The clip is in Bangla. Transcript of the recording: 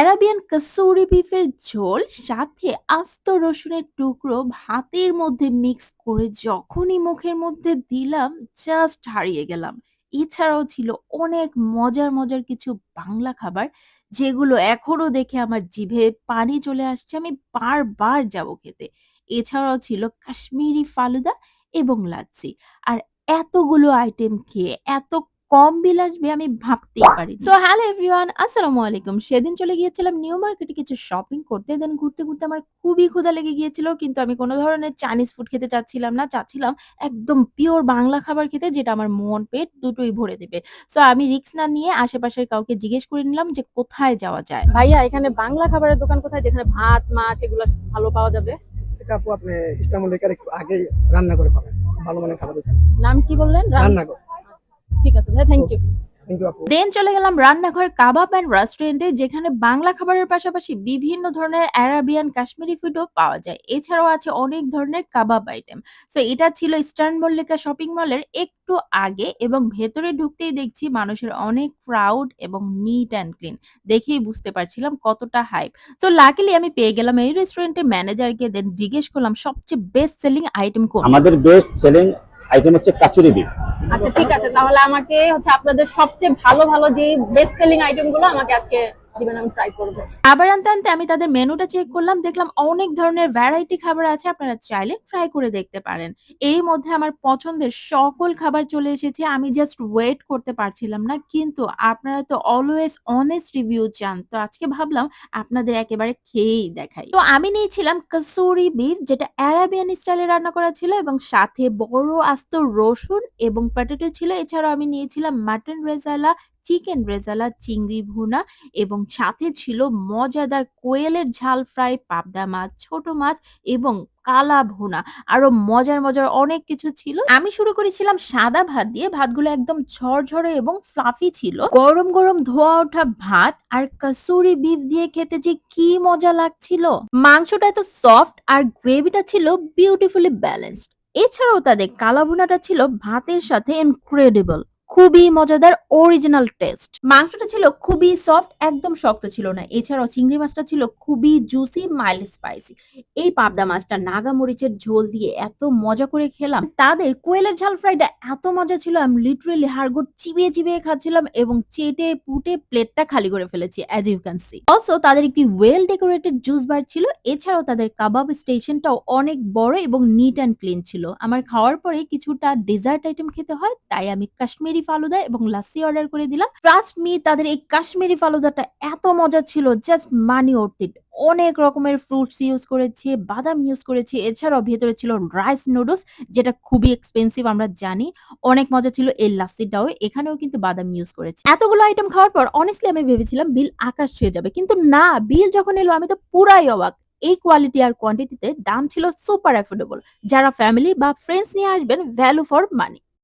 অ্যারাবিয়ান কাসুরি বিফের ঝোল সাথে আস্ত রসুনের টুকরো ভাতের মধ্যে মিক্স করে যখনই মুখের মধ্যে দিলাম জাস্ট হারিয়ে গেলাম। এছাড়াও ছিল অনেক মজার কিছু বাংলা খাবার যেগুলো এখনো দেখে আমার জিভে পানি চলে আসছে। আমি বারবার যাবো খেতে। এছাড়াও ছিল কাশ্মীরি ফালুদা এবং লাচ্ছি। আর এতগুলো আইটেম খেয়ে এত কম বিল আসবে আমি ভাবতেই পারিনি। সো হ্যালো এভরিওয়ান, আসসালামু আলাইকুম। সেদিন চলে গিয়েছিলাম নিউ মার্কেটে কিছু শপিং করতে। দেন ঘুরতে আমার খুবই ক্ষুধা লেগে গিয়েছিল। কিন্তু আমি কোন ধরনের চাইনিজ ফুড খেতে চাচ্ছিলাম না। চাচ্ছিলাম একদম পিওর বাংলা খাবার খেতে যেটা আমার মন পেট দুটোই ভরে দিবে। সো আমি রিস্ক না নিয়ে আশেপাশের কাউকে জিজ্ঞেস করে নিলাম যে কোথায় যাওয়া যায়? ভাইয়া এখানে বাংলা খাবারের দোকান কোথায় যেখানে ভাত মাছ এগুলো ভালো পাওয়া যাবে? এটা আপু আপনি ইস্টামল লেকার একটু আগেই রান্না করে পাবেন। ভালো মানের খাবার ওখানে নাম কি বললেন? রান্নাঘর। ঠিক আছে ভাই, থ্যাংক ইউ। থ্যাংক ইউ আপু। দেন চলে গেলাম রান্নাঘর কাবাব অ্যান্ড রেস্টুরেন্টে, যেখানে বাংলা খাবারের পাশাপাশি বিভিন্ন ধরনের অ্যারাবিয়ান কাশ্মীরি ফুডও পাওয়া যায়। এছাড়াও আছে অনেক ধরনের কাবাব আইটেম। সো এটা ছিল ইস্টার্ন মল্লিকা শপিং মলের একটু আগে এবং ভেতরে ঢুকতেই দেখছি মানুষের অনেক ক্রাউড এবং নিট অ্যান্ড ক্লিন। দেখেই বুঝতে পারছিলাম কতটা হাইপ। তো লাকিলি আমি পেয়ে গেলাম এই রেস্টুরেন্টের ম্যানেজারকে। দেন জিজ্ঞেস করলাম সবচেয়ে বেস্ট সেলিং আইটেম কোনটা? আমাদের বেস্ট সেলিং আইটেম হচ্ছে কাচুরি বিফ। আচ্ছা ঠিক আছে, তাহলে আমাকে আপনাদের সবচেয়ে ভালো ভালো যে বেস্ট সেলিং আইটেম গুলো আমাকে আজকে দিবেন, আমি ট্রাই করব। খাবার আনতে আমি তাদের মেনুটা চেক করলাম। দেখলাম অনেক ধরনের ভ্যারাইটি খাবার আছে। আপনারা চাইলে ট্রাই করে দেখতে পারেন। এর মধ্যে আমার পছন্দের সকল খাবার চলে এসেছে। আমি জাস্ট ওয়েট করতে পারছিলাম না। কিন্তু আপনারা তো অলওয়েজ অনেস্ট রিভিউ চান। তো আজকে ভাবলাম আপনাদের একেবারে খেয়েই দেখাই। তো আমি নিয়েছিলাম কাসুরি বিফ, যেটা অ্যারাবিয়ান স্টাইলে রান্না করা ছিল এবং সাথে বড় আস্ত রসুন এবং পটেটো ছিল। এছাড়াও আমি নিয়েছিলাম মাটন রেজালা, চিকেন রেজালা, চিংড়ি ভুনা এবং সাথে ছিল মজাদার কোয়েলের ঝাল ফ্রাই, পাবদা মাছ, ছোট মাছ এবং কালা ভুনা। আরো মজার অনেক কিছু ছিল। আমি শুরু করেছিলাম সাদা ভাত দিয়ে। ভাতগুলো একদম ঝরঝরে এবং ফ্লাফি ছিল। গরম ধোয়া ওঠা ভাত আর কাসুরি বিফ দিয়ে খেতে যে কি মজা লাগছিল। মাংসটা এত সফট আর গ্রেভিটা ছিল বিউটিফুলি ব্যালেন্সড। এছাড়াও তাদের কালা ভুনাটা ছিল ভাতের সাথে ইনক্রেডিবল। খুবই মজাদার, অরিজিনাল টেস্ট। মাংসটা ছিল খুবই সফট, একদম শক্ত ছিল না। এছাড়াও চিংড়ি মাছটা ছিল খুবই জুসি, মাইল্ড স্পাইসি। এই পাবদা মাছটা নাগা মরিচের ঝোল দিয়ে এত মজা করে খেলাম। তাদের কোয়েলের ঝাল ফ্রাইটা এত মজা ছিল, আমি লিটারেলি হাড়গোড় চিবিয়ে খাচ্ছিলাম এবং চেটে পুটে প্লেটটা খালি করে ফেলেছি, as you can see. Also তাদের একটি ওয়েল ডেকোরেটেড জুস বার ছিল। এছাড়াও তাদের কাবাব স্টেশনটাও অনেক বড় এবং নিট অ্যান্ড ক্লিন ছিল। আমার খাওয়ার পরে কিছুটা ডেজার্ট আইটেম খেতে হয়, তাই আমি কাশ্মীরি ফালুদা এবং লাস্সি অর্ডার করে দিলাম। ট্রাস্ট মি, তাদের এই কাশ্মীরি ফালুদাটা এত মজা ছিল, জাস্ট মানি ওর্থ ইট। অনেক রকমের ফ্রুটস ইউজ করেছে, বাদাম ইউজ করেছে। এছাড়াও ভেতরে ছিল রাইস নুডলস, যেটা খুবই এক্সপেন্সিভ আমরা জানি। অনেক মজা ছিল এই লাস্সিটাও। এখানেও কিন্তু বাদাম ইউজ করেছে। এতগুলো আইটেম খাওয়ার পর অনেস্টলি আমি ভেবেছিলাম বিল আকাশ ছুঁয়ে যাবে, কিন্তু না, বিল যখন এলো আমি তো পুরাই অবাক। এই কোয়ালিটি আর কোয়ান্টিটিতে দাম ছিল সুপার অ্যাফোর্ডেবল। যারা ফ্যামিলি বা ফ্রেন্ডস নিয়ে আসবেন, ভ্যালু ফর মানি।